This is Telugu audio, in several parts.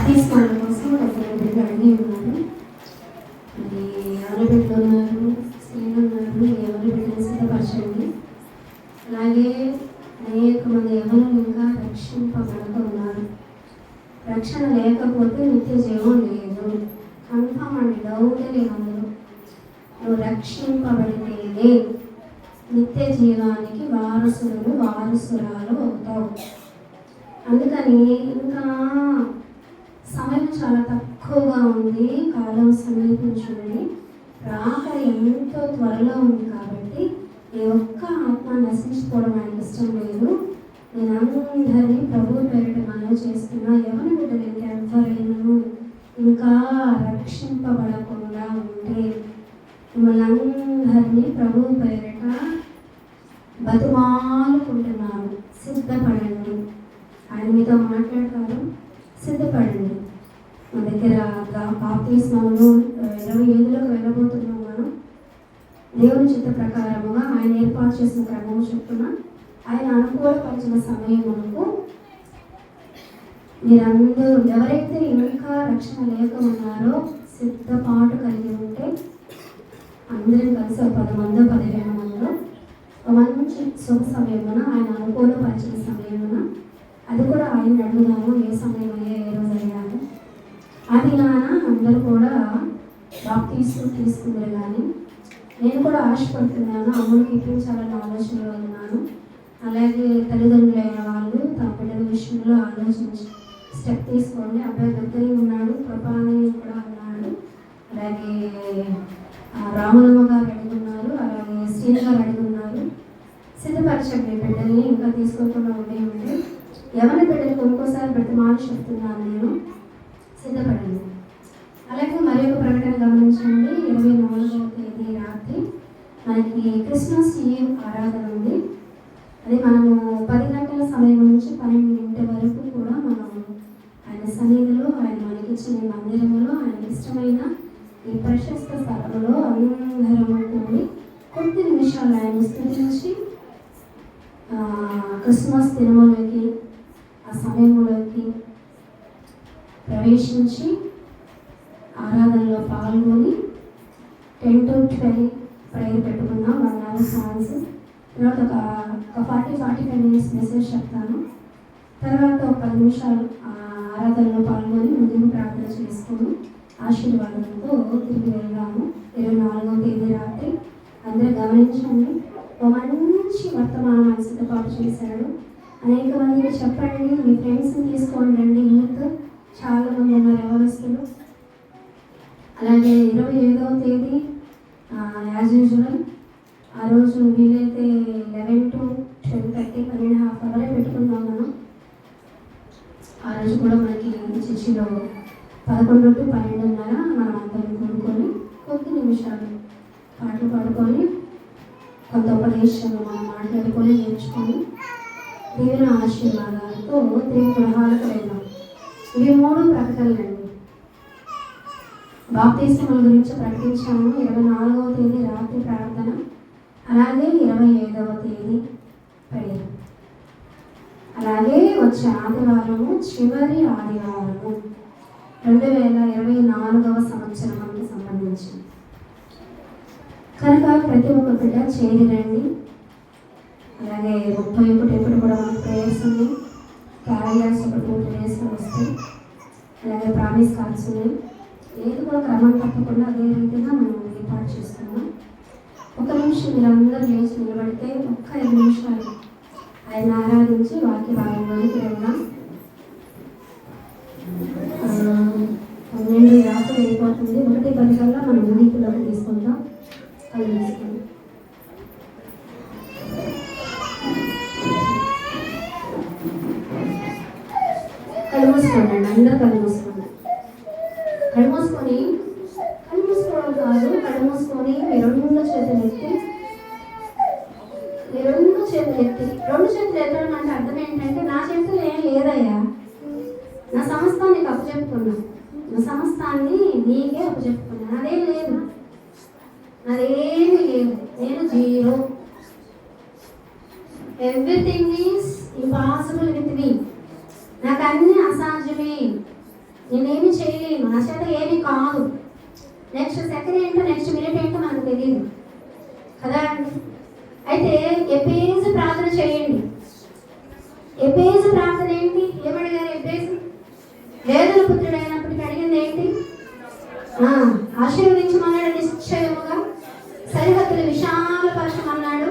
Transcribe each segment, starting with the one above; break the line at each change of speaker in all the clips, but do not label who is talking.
బాప్తిస్మాల కోసం కొంతమంది బిడ్డలు అడిగి ఉన్నారు. మరి ఎవరి బిడ్డలు ఉన్నారు, స్త్రీలు ఉన్నారు, ఎవరి బిడ్డలు సిద్ధపరచండి. అలాగే అనేక మంది ఎవరు ఇంకా రక్షింపబడక ఉన్నారు. రక్షణ లేకపోతే నిత్య జీవం లేదు. కన్ఫామ్ అండి, డౌటే లేదు అందులో. నువ్వు రక్షింపబడితేనే నిత్య జీవానికి వారసురాలు అవుతావు. అందుకని ఇంకా సమయం చాలా తక్కువగా ఉంది, కాలం సమీపించింది, రాక ఎంతో త్వరలో ఉంది. కాబట్టి ఈ ఒక్క ఆత్మ నశించుకోవడం ఆయనకి ఇష్టం లేదు. నేను అందరినీ ప్రభు పేరిట మనవి చేస్తున్నా. ఎవరి బిడ్డలు ఇంకెవరైనా ఇంకా రక్షింపబడకుండా ఉంటే మిమ్మల్ని అందరినీ ప్రభు పేరిట బతిమాలుకుంటున్నాను, సిద్ధపడండి. ఆయన మీతో మాట్లాడతారు, సిద్ధపడండి. మా దగ్గర బాప్తిస్మాలో 27లోకి వెళ్ళబోతున్నాం మనం. దేవుని చిత్త ప్రకారముగా ఆయన ఏర్పాటు చేసిన క్రమము చొప్పున ఆయన అనుకూలపరిచిన సమయమునకు మీరందరూ ఎవరైతే ఇంకా రక్షణ లేక ఉన్నారో సిద్ధపాటు కలిగి ఉంటే అందరం కలిసి 10 మందో 15 మందో మంచి శుభ సమయమున ఆయన అనుకూలపరిచిన సమయమున, అది కూడా ఆయన అడుగుదాము ఏ సమయం అయ్యా, ఏ రోజు అయ్యాము. అది నాన్న అందరూ కూడా బాప్తిస్మం తీసుకుందరు. కానీ నేను కూడా ఆశపడుతున్నాను, అమ్ముడికి ఇప్పించాలని ఆలోచనలో ఉన్నాను. అలాగే తల్లిదండ్రులైన వాళ్ళు తమ పిల్లల విషయంలో ఆలోచించి స్టెప్ తీసుకోండి. అబ్బాయి దగ్గరే ఉన్నాడు, కృపాని కూడా ఉన్నాడు, అలాగే రామలమ్మ గారు అడుగున్నారు, అలాగే శ్రీని గారు అడుగున్నారు. సిద్ధపరచండి బిడ్డల్ని, ఇంకా తీసుకోకుండా ఉంటే ఎవరి బిడ్డలకు ఇంకోసారి బ్రతిమాలు చెప్తున్నాను నేను, సిద్ధపడండి. అలాగే మరి ఒక ప్రకటన గమనించండి. 24వ తేదీ రాత్రి మనకి క్రిస్మస్ ఈవ్ ఆరాధన ఉంది. అది మనము 10 గంటల సమయం నుంచి 12 వరకు కూడా మనం ఆయన సన్నిధిలో, ఆయన మనకిచ్చిన మందిరంలో, ఆయనకి ఇష్టమైన ఈ ప్రశస్త స్థలంలో అందరము కూడి కొద్ది నిమిషాలు ఆయన స్తుతించి క్రిస్మస్ దినములోకి, ఆ సమయంలోకి ప్రవేశించి ఆరాధనలో పాల్గొని 10 to 12 ప్రేయర్ పెట్టుకున్నాం. 1 hour సాంగ్స్, తర్వాత ఒక 40-45 minutes మెసేజ్ చెప్తాను. తర్వాత ఒక 10 నిమిషాలు ఆరాధనలో పాల్గొని ముందుకు ప్రార్థన చేసుకుని ఆశీర్వాదంతో తిరిగి వెళ్దాము. 24వ తేదీ రాత్రి అందరూ గమనించండి. ఒక మంచి వర్తమానం ఆయన సిద్ధపాటు చేశాడు. అనేక మందికి చెప్పండి, మీ ఫ్రెండ్స్ని తీసుకోండి రండి. యూత్ చాలా మంది ఉన్నారు, ఎవరొస్తులు. అలాగే 27వ తేదీ యాజ్ యూజువల్ ఆ రోజు వీలైతే 11 to 12:30 12.5 hours పెట్టుకుందాం మనం. ఆ రోజు కూడా మనకి చర్చిలో 11 to 12:30 మనం అందరం కూడుకొని కొద్ది నిమిషాలు పాటలు పాడుకొని కొంత ఉపదేశాలు మనం మాట్లాడుకొని నేర్చుకొని దేవుని ఆశీర్వాదాలతో దేవుని గృహాలకు వెళ్దాం. ఇవి 3 ప్రకటనలండి. బాప్తిస్మం గురించి ప్రకటించాము. 24వ తేదీ రాత్రి ప్రార్థన, అలాగే 25వ తేదీ ప్రేయర్, అలాగే వచ్చే ఆదివారము చివరి ఆదివారము 2024వ సంవత్సరానికి సంబంధించి. కనుక ప్రతి ఒక్క బిడ్డ చేరిరండి. అలాగే 31 ఎప్పుడు కూడా మనకు ప్రేయర్స్ ఉన్నాయి. క్యారియర్స్ ఒక 2 daysలో వస్తాయి. అలాగే ప్రామిస్ కార్డ్స్ ఉన్నాయి. ఏది కూడా క్రమం తప్పకుండా అదే రీతిగా మనం ఏర్పాటు చేస్తున్నాం. ఒక నిమిషం మీరందరూ లేచి నిలబడితే ఒక్క 5 నిమిషాలు ఆయన ఆరాధించి వాక్య భాగంలోకి వెళ్దాం. 12:50 అయిపోతుంది. 1:10 కల్లా మనం ముగింపులోకి తీసుకుంటాం. అది తీసుకుందాం. కళ్ళు మూసుకోండి, అందరూ కళ్ళు మూసుకోండి. కళ్ళు మూసుకోవడం కాదు, కళ్ళు మూసుకొని మీ 2 చేతులు ఎత్తి, మీ 2 చేతులు ఎత్తడం అంటే అర్థం ఏంటంటే, నా చేతులు ఏం లేదయ్యా, నా సమస్తాన్ని నీకు అప్పచెప్పుకున్నా, నా సమస్తాన్ని నీకే అప్పచెప్పుకున్నా, నాదేం లేదు, నాదేమీ లేదు, నేను 0. Everything is impossible with me. నాకు అన్నీ అసాధ్యమే. నేనేమి చేయలేను, నా చేత ఏమీ కాదు. నెక్స్ట్ సెకండ్ ఏంటో నెక్స్ట్ మినిట్ ఏంటో మనకు తెలియదు కదా అండి. అయితే ఎబ్బేసు ప్రార్థన చేయండి. ఎబ్బేసు ప్రార్థన ఏంటి? ఏమడిగారు ఎబ్బేసు? వేదన పుత్రుడు అయినప్పటికీ అడిగింది ఏంటి? ఆశీర్వదించమన్నాడు నిశ్చయముగా, సరిహద్దులు విశాలపరచమన్నాడు,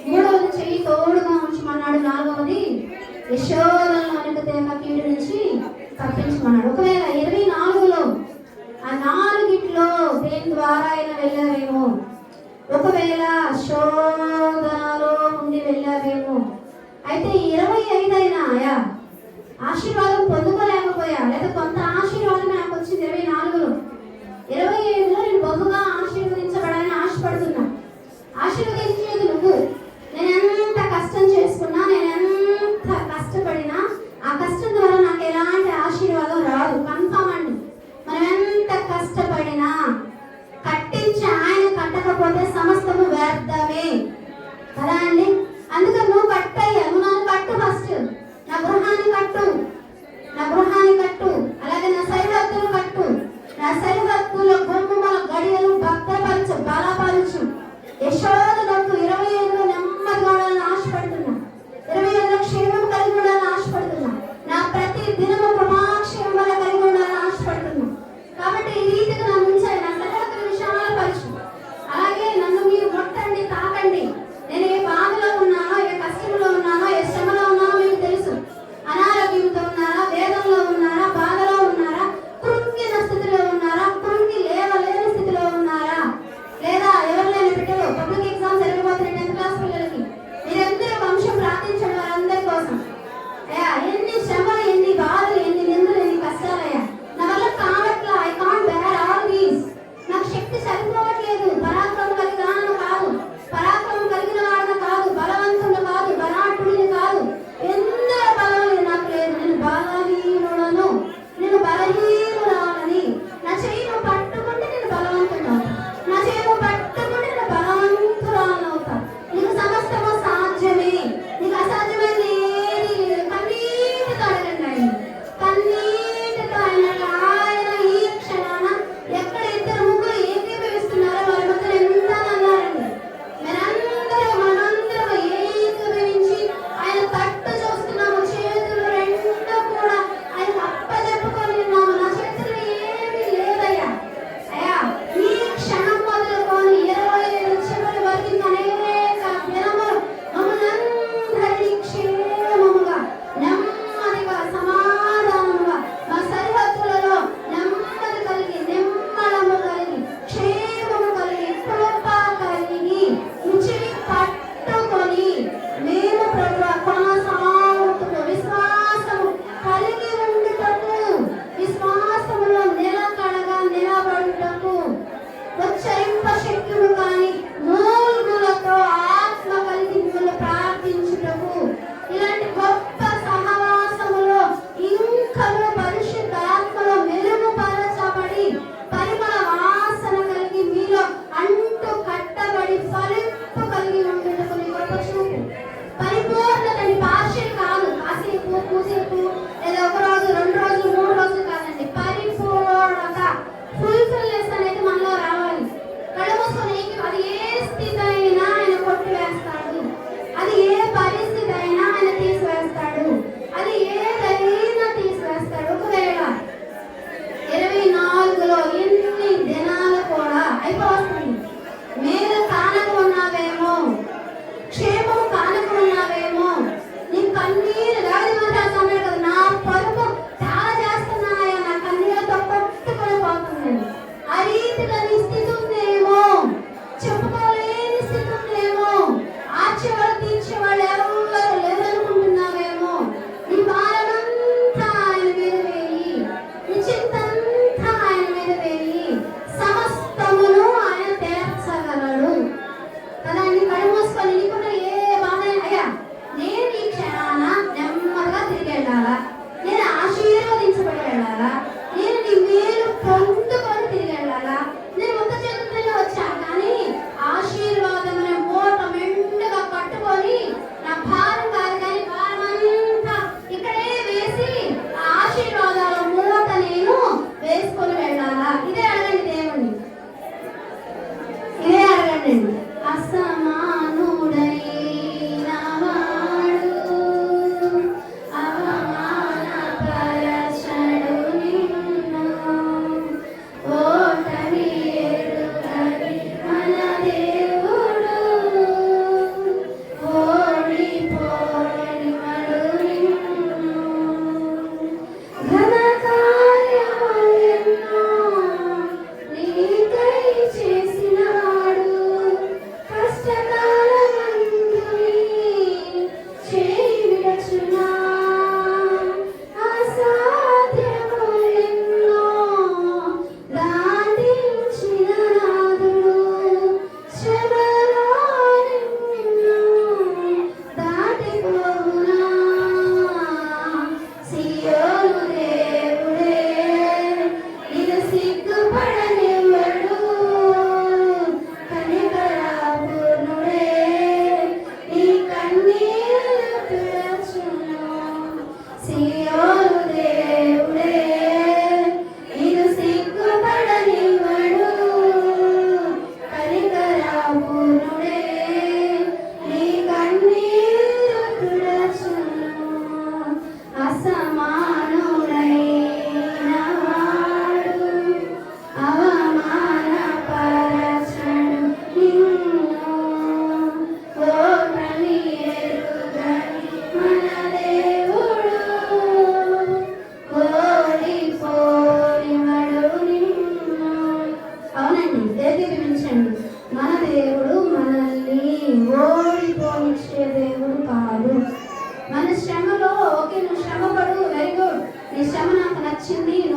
మూడవది చెయ్యి తోడుగా ఉంచమన్నాడు, నాలుగవది యశోదలను వెనుక తేమ కీడు నుంచి తప్పించమన్నాడు. ఒకవేళ 24లో ఆ 4గిట్లో దేని ద్వారా అయినా వెళ్ళావేమో, ఒకవేళ శోధనలో ఉండి వెళ్ళావేమో, అయితే 25 అయినా ఆశీర్వాదం పొందుకోలేకపోయా, లేదా కొంత ఆశీర్వాదం నాకు వచ్చింది 24లో, 25లో నేను బహుగా ఆశీర్వదించబడాలని ఆశపడుతున్నా. ఆశీర్వదించలేదు నువ్వు. నేను ఎంత కష్టం చేసుకున్నా, నేను ఎంత కష్టపడినా ఆ కష్టం ద్వారా నాకు ఎలాంటి ఆశీర్వాదం రాదు.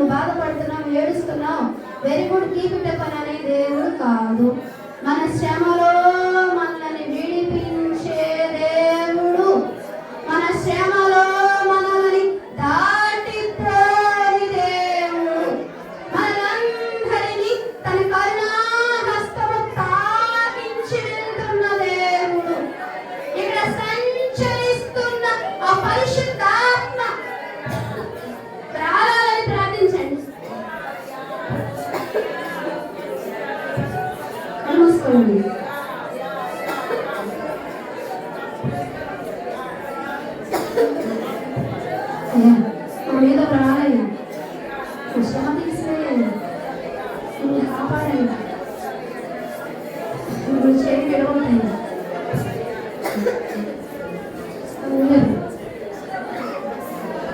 నువ్వు బాధపడుతున్నావు, ఏడుస్తున్నావు, very good keep it up అనే దేవుడు కాదు. మన శ్రమలో మనల్ని విడిపించే దేవుడు, మన శ్రమలో మనల్ని దాటిపోని దేవుడు, మనందరినీ తన కరుణా హస్తము తాకించి వెళ్తున్న దేవుడు, ఇక్కడ సంచరిస్తున్న ఆ పరిశుద్ధాత్మ రావాలని ప్రార్థించండి. కలుసుకోండి. అయ్యా మన మీద రాలయ్యా, శ్రమ తీసివేయండి, నువ్వు కాపాడయ్యా, నువ్వు చేయి విడవద్దయ్యా.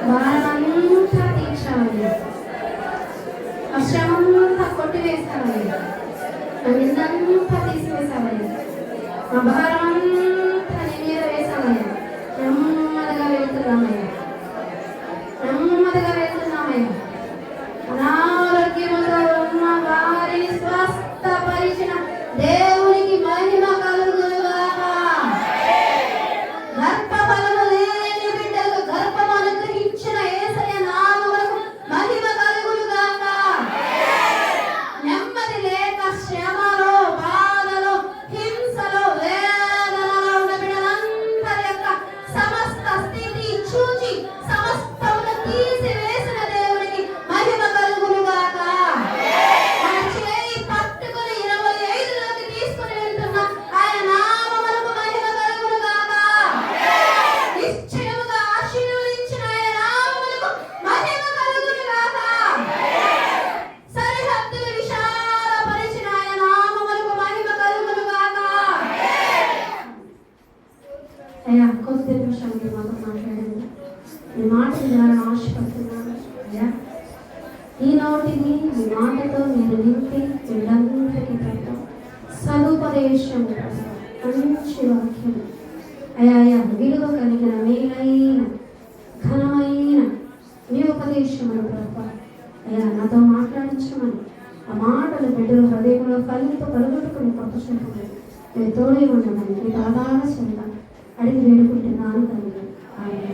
భారమంతా తీర్చావయ్యా, ఆ శ్రమంతా కొట్టివేస్తావయ్యా, నా నిందంతా తీసివేసావయ్యా, నా భారమంతా నీ మీద వేసావయ్యా. నెమ్మదిగా వెళ్తున్నామయ్యా, నెమ్మదిగా వెళ్తున్నామయ్యా. అనారోగ్యముతో ఉన్న వారిని స్వస్థపరిచిన దేవునికి మహిమ కలుగుగాక. గర్భఫలము లేని బిడ్డలకు గర్భము అనుగ్రహించిన యేసయ్య నామమునకు మహిమ కలుగుగాక. నెమ్మది లేక శ్రమలో, బాధలో, హింసలో, వేదనలో ఉన్న బిడ్డలందరి యొక్క సమస్త స్థితి చూచి సమస్తమును తీసివేసిన దేవునికి మహిమ కలుగుగాక. మన చేయి పట్టుకుని 25లోకి తీసుకుని వెళ్తున్న ఆయన నామమునకు మహిమ కలుగుగాక. నిశ్చయముగా ఆశీర్వదించిన ఆయన నామమునకు మహిమ కలుగుగాక. సరిహద్దులు విశాలపరిచిన ఆయన నామమునకు మహిమ కలుగుగాక. అయ్యా కొద్ది నిమిషాలు మీరు మాతో మాట్లాడండి. మీ మాట వినాలని ఆశపడుతున్నాను అయ్యా. ఈ నోటిని మీ మాటతో మీరు నింపి వీళ్ళందరికీ పెట్టాం. సదుపదేశం, మంచి వాక్యం అయ్యా. అయ్యా విలువ కలిగిన మేలైన ఘనమైన మీ ఉపదేశమును ప్రభు అయ్యా నాతో మాట్లాడించమని, ఆ మాటలు బిడ్డల హృదయంలో కలిగితో పలుగొట్టుకుని పట్టుకుంటున్నాను. మీరు తోడే ఉండమని మీ పాదాల చెంత అడిగి వేడుకుంటున్నాను తండ్రి. ఆయన